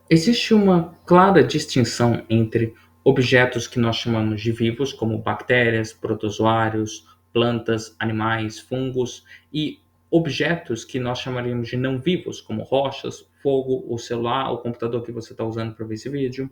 Existe uma clara distinção entre objetos que nós chamamos de vivos, como bactérias, protozoários, plantas, animais, fungos, e objetos que nós chamaríamos de não vivos, como rochas, fogo, o celular, o computador que você está usando para ver esse vídeo.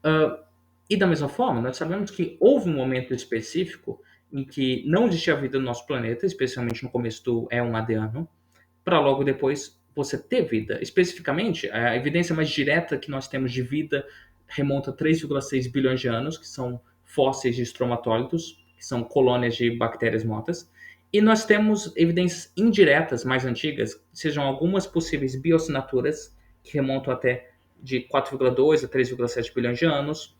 Ah, e da mesma forma, nós sabemos que houve um momento específico em que não existia vida no nosso planeta, especialmente no começo do éon Adiano, para logo depois você ter vida. Especificamente, a evidência mais direta que nós temos de vida remonta a 3,6 bilhões de anos, que são fósseis de estromatólitos, que são colônias de bactérias mortas. E nós temos evidências indiretas mais antigas, sejam algumas possíveis bioassinaturas, que remontam até de 4,2 a 3,7 bilhões de anos,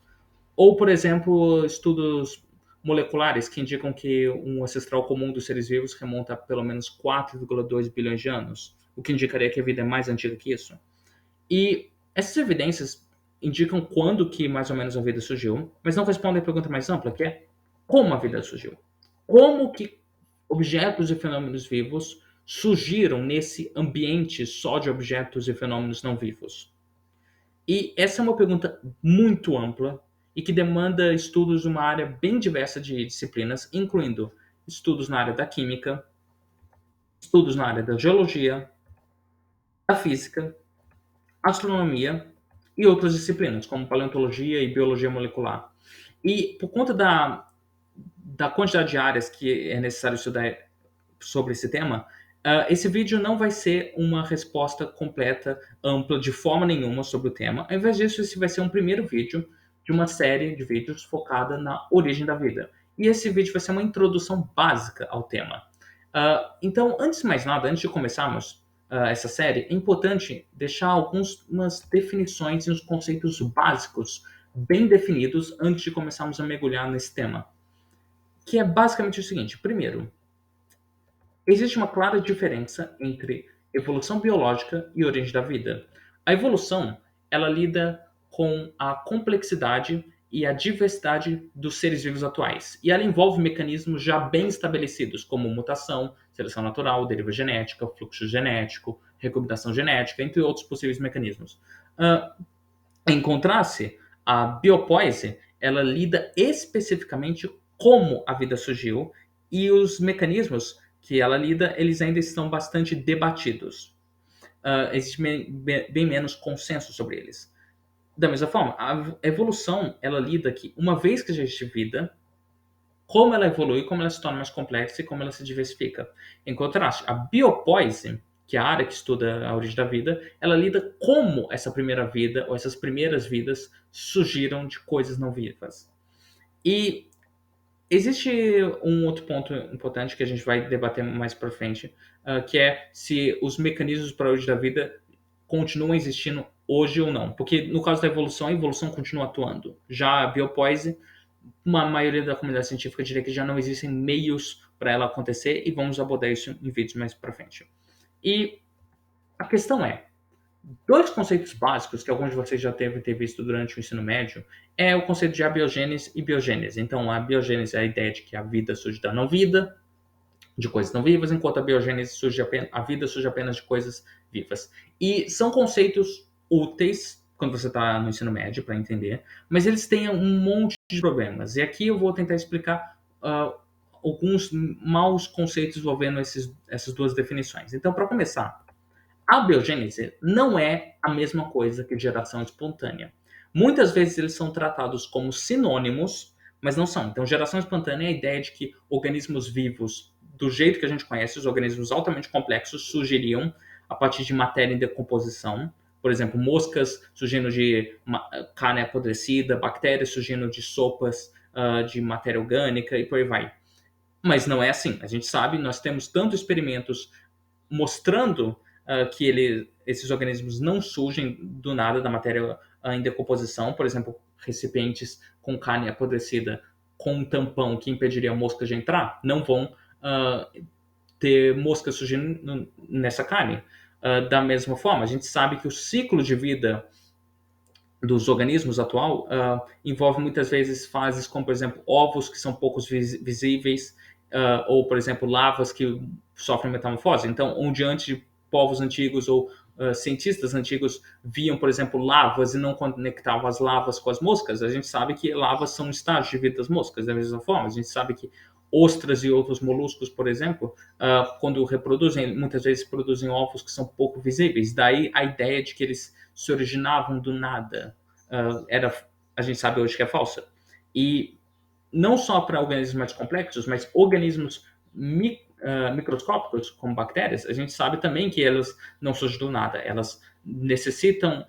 ou, por exemplo, estudos moleculares que indicam que um ancestral comum dos seres vivos remonta a pelo menos 4,2 bilhões de anos, o que indicaria que a vida é mais antiga que isso. E essas evidências indicam quando que mais ou menos a vida surgiu, mas não respondem à pergunta mais ampla, que é como a vida surgiu. Como que objetos e fenômenos vivos surgiram nesse ambiente só de objetos e fenômenos não vivos? E essa é uma pergunta muito ampla e que demanda estudos de uma área bem diversa de disciplinas, incluindo estudos na área da química, estudos na área da geologia, da física, astronomia e outras disciplinas, como paleontologia e biologia molecular. E por conta da quantidade de áreas que é necessário estudar sobre esse tema, esse vídeo não vai ser uma resposta completa, ampla, de forma nenhuma sobre o tema. Ao invés disso, esse vai ser um primeiro vídeo de uma série de vídeos focada na origem da vida. E esse vídeo vai ser uma introdução básica ao tema. Então, antes de mais nada, antes de começarmos essa série, é importante deixar algumas definições e uns conceitos básicos bem definidos antes de começarmos a mergulhar nesse tema. Que é basicamente o seguinte: primeiro, existe uma clara diferença entre evolução biológica e origem da vida. A evolução, ela lida com a complexidade e a diversidade dos seres vivos atuais. E ela envolve mecanismos já bem estabelecidos, como mutação, seleção natural, deriva genética, fluxo genético, recombinação genética, entre outros possíveis mecanismos. Uh, Em contraste, a biopoise, ela lida especificamente como a vida surgiu e os mecanismos que ela lida, eles ainda estão bastante debatidos. Existe bem menos consenso sobre eles. Da mesma forma, a evolução, ela lida que uma vez que já existe vida, como ela evolui, como ela se torna mais complexa e como ela se diversifica. Em contraste, a biopoise, que é a área que estuda a origem da vida, ela lida como essa primeira vida ou essas primeiras vidas surgiram de coisas não vivas. E existe um outro ponto importante que a gente vai debater mais para frente, que é se os mecanismos para a origem da vida continuam existindo hoje ou não. Porque no caso da evolução, a evolução continua atuando. Já a biopoise, uma maioria da comunidade científica diria que já não existem meios para ela acontecer e vamos abordar isso em vídeos mais para frente. E a questão é, dois conceitos básicos que alguns de vocês já devem ter visto durante o ensino médio é o conceito de abiogênese e biogênese. Então, a biogênese é a ideia de que a vida surge da não vida, de coisas não vivas, enquanto a biogênese surge apenas, a vida surge apenas de coisas vivas. E são conceitos úteis quando você está no ensino médio para entender, mas eles têm um monte de problemas. E aqui eu vou tentar explicar alguns maus conceitos envolvendo essas duas definições. Então, para começar, a biogênese não é a mesma coisa que geração espontânea. Muitas vezes eles são tratados como sinônimos, mas não são. Então, geração espontânea é a ideia de que organismos vivos, do jeito que a gente conhece, os organismos altamente complexos, surgiriam a partir de matéria em decomposição. Por exemplo, moscas surgindo de carne apodrecida, bactérias surgindo de sopas de matéria orgânica e por aí vai. Mas não é assim. A gente sabe, nós temos tanto experimentos mostrando que esses organismos não surgem do nada da matéria em decomposição, por exemplo, recipientes com carne apodrecida com um tampão que impediria moscas de entrar, não vão ter moscas surgindo nessa carne. Da mesma forma, a gente sabe que o ciclo de vida dos organismos atual envolve muitas vezes fases como, por exemplo, ovos que são poucos visíveis, ou, por exemplo, lavas que sofrem metamorfose. Então, onde antes de povos antigos ou cientistas antigos viam, por exemplo, lavas e não conectavam as lavas com as moscas, a gente sabe que lavas são estágios de vida das moscas, da mesma forma. A gente sabe que ostras e outros moluscos, por exemplo, quando reproduzem, muitas vezes produzem ovos que são pouco visíveis. Daí a ideia de que eles se originavam do nada, a gente sabe hoje que é falsa. E não só para organismos mais complexos, mas organismos microscópicos, como bactérias, a gente sabe também que elas não surgem do nada. Elas necessitam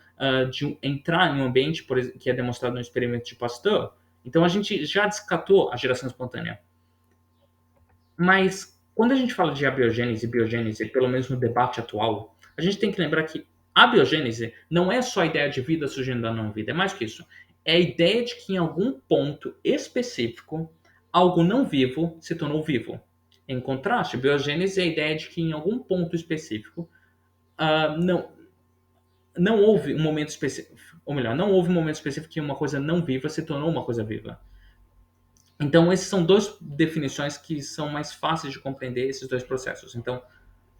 de entrar em um ambiente, que é demonstrado no experimento de Pasteur. Então a gente já descartou a geração espontânea. Mas quando a gente fala de abiogênese e biogênese, pelo menos no debate atual, a gente tem que lembrar que a biogênese não é só a ideia de vida surgindo da não vida, é mais que isso. É a ideia de que em algum ponto específico, algo não vivo se tornou vivo. Em contraste, biogênese é a ideia de que em algum ponto específico não houve um momento específico, ou melhor, não houve um momento específico que uma coisa não viva se tornou uma coisa viva. Então, essas são duas definições que são mais fáceis de compreender esses dois processos. Então,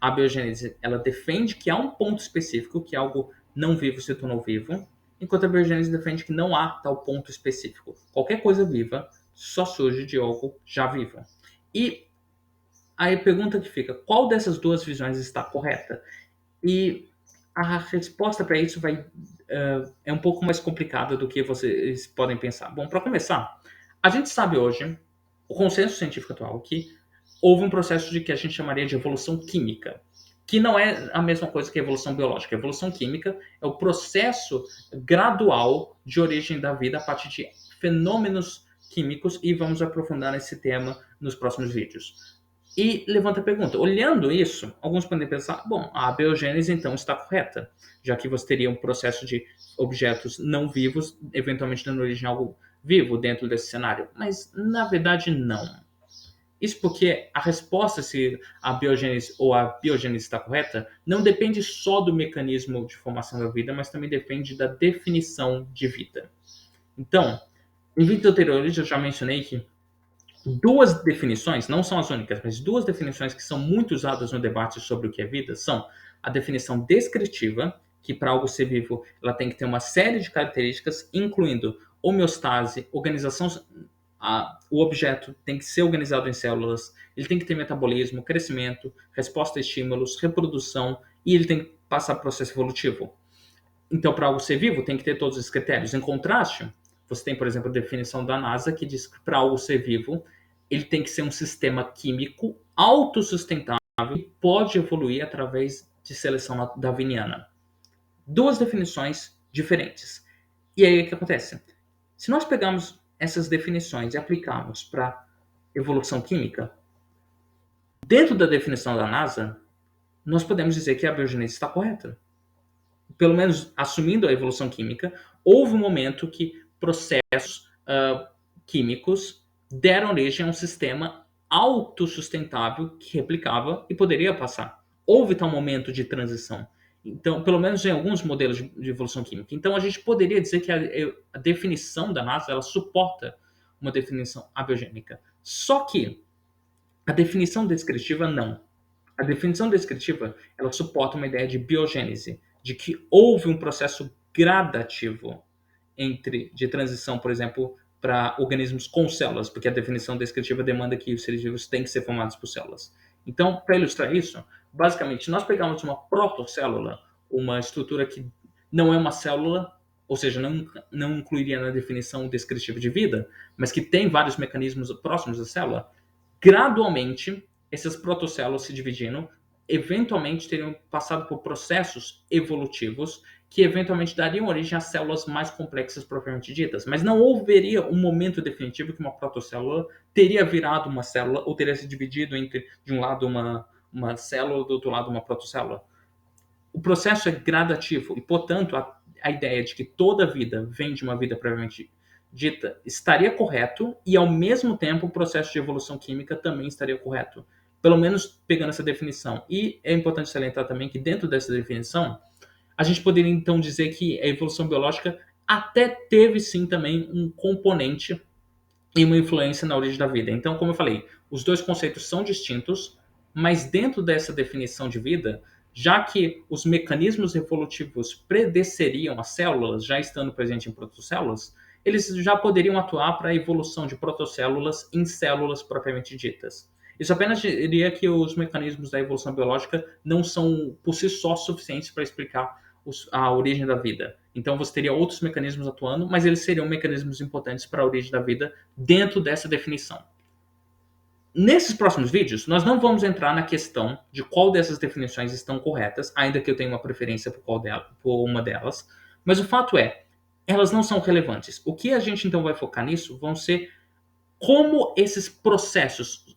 a biogênese, ela defende que há um ponto específico, que algo não vivo se tornou vivo, enquanto a biogênese defende que não há tal ponto específico. Qualquer coisa viva só surge de algo já vivo. E aí a pergunta que fica, qual dessas duas visões está correta? E a resposta para isso é um pouco mais complicada do que vocês podem pensar. Bom, para começar, a gente sabe hoje, o consenso científico atual, que houve um processo de que a gente chamaria de evolução química, que não é a mesma coisa que a evolução biológica. A evolução química é o processo gradual de origem da vida a partir de fenômenos químicos, e vamos aprofundar nesse tema nos próximos vídeos. E levanta a pergunta, olhando isso, alguns podem pensar, bom, a biogênese então está correta, já que você teria um processo de objetos não vivos, eventualmente dando origem a algo vivo dentro desse cenário. Mas, na verdade, não. Isso porque a resposta se a biogênese ou a biogênese está correta não depende só do mecanismo de formação da vida, mas também depende da definição de vida. Então, em vídeos anteriores eu já mencionei que duas definições, não são as únicas, mas duas definições que são muito usadas no debate sobre o que é vida são a definição descritiva, que para algo ser vivo ela tem que ter uma série de características, incluindo homeostase, organização, o objeto tem que ser organizado em células, ele tem que ter metabolismo, crescimento, resposta a estímulos, reprodução, e ele tem que passar por processo evolutivo. Então, para algo ser vivo, tem que ter todos esses critérios. Em contraste, você tem, por exemplo, a definição da NASA, que diz que para algo ser vivo, ele tem que ser um sistema químico autossustentável e pode evoluir através de seleção darwiniana. Duas definições diferentes. E aí o que acontece? Se nós pegarmos essas definições e aplicarmos para evolução química, dentro da definição da NASA, nós podemos dizer que a biogênese está correta. Pelo menos assumindo a evolução química, houve um momento que processos químicos deram origem a um sistema autossustentável que replicava e poderia passar. Houve tal momento de transição. Então, pelo menos em alguns modelos de evolução química. Então, a gente poderia dizer que a definição da NASA ela suporta uma definição abiogênica. Só que a definição descritiva não. A definição descritiva ela suporta uma ideia de biogênese, de que houve um processo gradativo de transição, por exemplo, para organismos com células, porque a definição descritiva demanda que os seres vivos têm que ser formados por células. Então, para ilustrar isso, basicamente, nós pegamos uma protocélula, uma estrutura que não é uma célula, ou seja, não incluiria na definição descritiva de vida, mas que tem vários mecanismos próximos da célula, gradualmente, essas protocélulas se dividindo, eventualmente teriam passado por processos evolutivos que eventualmente dariam origem a células mais complexas propriamente ditas. Mas não haveria um momento definitivo que uma protocélula teria virado uma célula ou teria se dividido entre, de um lado, uma célula, do outro lado, uma protocélula. O processo é gradativo e, portanto, a ideia de que toda vida vem de uma vida previamente dita estaria correto e, ao mesmo tempo, o processo de evolução química também estaria correto. Pelo menos pegando essa definição. E é importante salientar também que, dentro dessa definição, a gente poderia então dizer que a evolução biológica até teve sim também um componente e uma influência na origem da vida. Então, como eu falei, os dois conceitos são distintos, mas dentro dessa definição de vida, já que os mecanismos evolutivos predeceriam as células, já estando presentes em protocélulas, eles já poderiam atuar para a evolução de protocélulas em células propriamente ditas. Isso apenas diria que os mecanismos da evolução biológica não são por si só suficientes para explicar a origem da vida. Então você teria outros mecanismos atuando, mas eles seriam mecanismos importantes para a origem da vida dentro dessa definição. Nesses próximos vídeos, nós não vamos entrar na questão de qual dessas definições estão corretas, ainda que eu tenha uma preferência por uma delas, mas o fato é, elas não são relevantes. O que a gente então vai focar nisso vão ser como esses processos,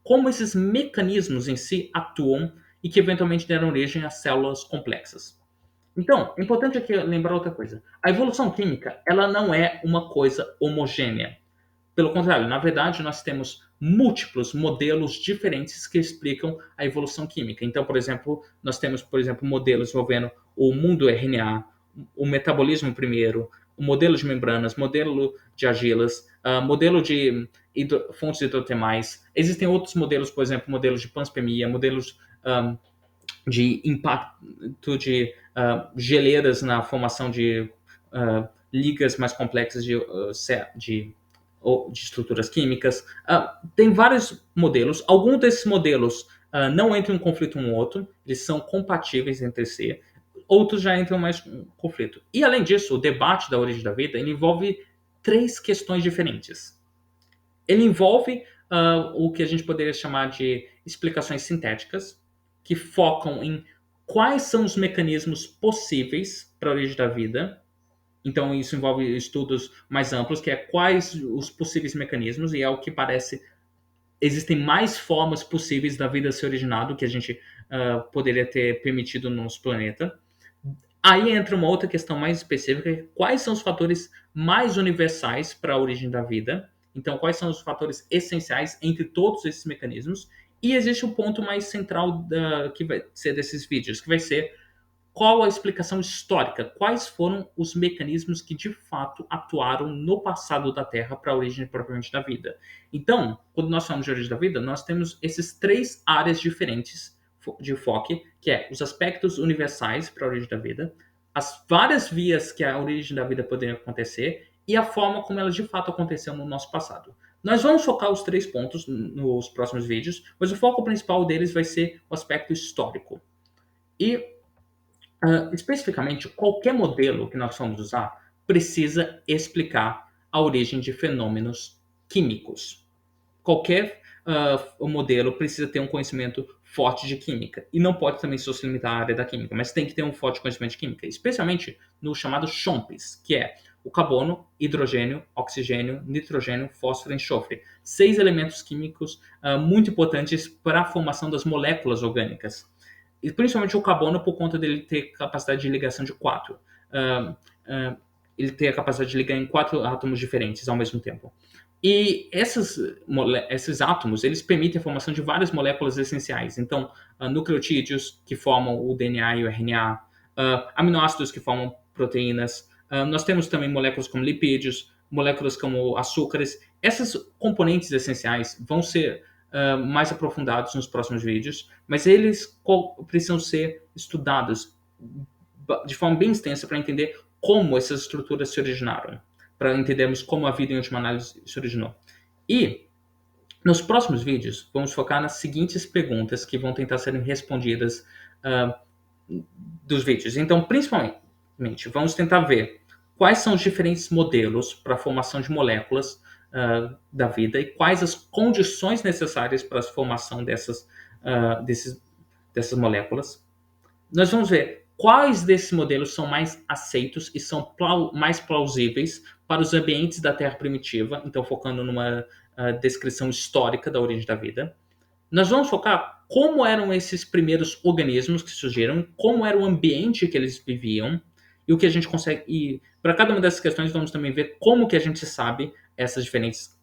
como esses mecanismos em si atuam e que eventualmente deram origem a células complexas. Então, é importante aqui lembrar outra coisa. A evolução química, ela não é uma coisa homogênea. Pelo contrário, na verdade, nós temos múltiplos modelos diferentes que explicam a evolução química. Então, por exemplo, nós temos, modelos envolvendo o mundo RNA, o metabolismo primeiro, o modelo de membranas, modelo de argilas, modelo de fontes hidrotermais. Existem outros modelos, por exemplo, modelos de panspermia, modelos de impacto de geleiras na formação de ligas mais complexas de estruturas químicas. Tem vários modelos. Alguns desses modelos não entram em conflito um com o outro, eles são compatíveis entre si. Outros já entram mais em conflito. E, além disso, o debate da origem da vida ele envolve três questões diferentes. Ele envolve o que a gente poderia chamar de explicações sintéticas, que focam em quais são os mecanismos possíveis para a origem da vida. Então, isso envolve estudos mais amplos, que é quais os possíveis mecanismos, e ao que parece, existem mais formas possíveis da vida se originar do que a gente poderia ter permitido no nosso planeta. Aí entra uma outra questão mais específica, quais são os fatores mais universais para a origem da vida? Então, quais são os fatores essenciais entre todos esses mecanismos? E existe o ponto mais central que vai ser desses vídeos, que vai ser qual a explicação histórica, quais foram os mecanismos que de fato atuaram no passado da Terra para a origem propriamente da vida. Então, quando nós falamos de origem da vida, nós temos esses três áreas diferentes de enfoque, que é os aspectos universais para a origem da vida, as várias vias que a origem da vida poderia acontecer e a forma como elas de fato aconteceram no nosso passado. Nós vamos focar os três pontos nos próximos vídeos, mas o foco principal deles vai ser o aspecto histórico. E especificamente, qualquer modelo que nós vamos usar precisa explicar a origem de fenômenos químicos. Qualquer modelo precisa ter um conhecimento forte de química. E não pode também só se limitar à área da química, mas tem que ter um forte conhecimento de química, especialmente no chamado CHOMPs, que é o carbono, hidrogênio, oxigênio, nitrogênio, fósforo e enxofre. 6 elementos químicos muito importantes para a formação das moléculas orgânicas. E principalmente o carbono, por conta dele ter capacidade de ligação de 4. Ele tem a capacidade de ligar em 4 átomos diferentes ao mesmo tempo. E esses átomos, eles permitem a formação de várias moléculas essenciais. Então, nucleotídeos, que formam o DNA e o RNA, aminoácidos, que formam proteínas. Nós temos também moléculas como lipídios, moléculas como açúcares. Esses componentes essenciais vão ser mais aprofundados nos próximos vídeos, mas eles precisam ser estudados de forma bem extensa para entender como essas estruturas se originaram, para entendermos como a vida em última análise se originou. E nos próximos vídeos vamos focar nas seguintes perguntas que vão tentar serem respondidas dos vídeos. Então, principalmente, vamos tentar ver quais são os diferentes modelos para a formação de moléculas da vida e quais as condições necessárias para a formação dessas moléculas. Nós vamos ver quais desses modelos são mais aceitos e são mais plausíveis para os ambientes da Terra primitiva, então focando numa descrição histórica da origem da vida. Nós vamos focar como eram esses primeiros organismos que surgiram, como era o ambiente que eles viviam, e o que a gente consegue. E para cada uma dessas questões, vamos também ver como que a gente sabe essas diferentes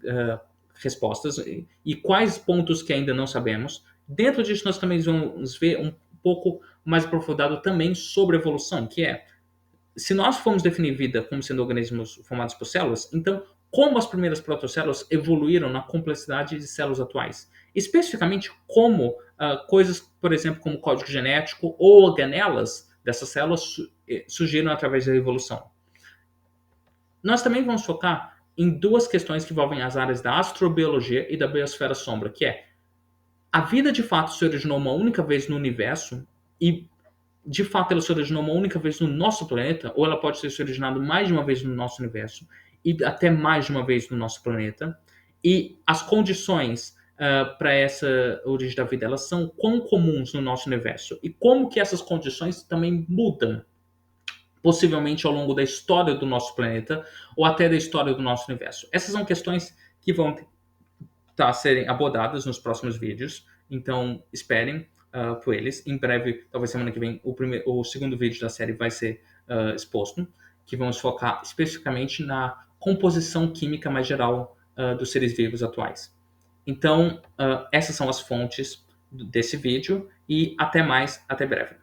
respostas e quais pontos que ainda não sabemos. Dentro disso, nós também vamos ver um pouco mais aprofundado também sobre evolução, que é, se nós formos definir vida como sendo organismos formados por células, então como as primeiras protocélulas evoluíram na complexidade de células atuais. Especificamente, como coisas, por exemplo, como código genético ou organelas dessas células surgiram através da evolução. Nós também vamos focar em duas questões que envolvem as áreas da astrobiologia e da biosfera sombra, que é a vida de fato se originou uma única vez no universo e de fato ela se originou uma única vez no nosso planeta, ou ela pode ter se originado mais de uma vez no nosso universo e até mais de uma vez no nosso planeta. E as condições para essa origem da vida, elas são quão comuns no nosso universo e como que essas condições também mudam possivelmente ao longo da história do nosso planeta ou até da história do nosso universo. Essas são questões que vão a serem abordadas nos próximos vídeos, então esperem por eles. Em breve, talvez semana que vem, o segundo vídeo da série vai ser exposto, que vamos focar especificamente na composição química mais geral dos seres vivos atuais. Então, essas são as fontes desse vídeo e até mais, até breve.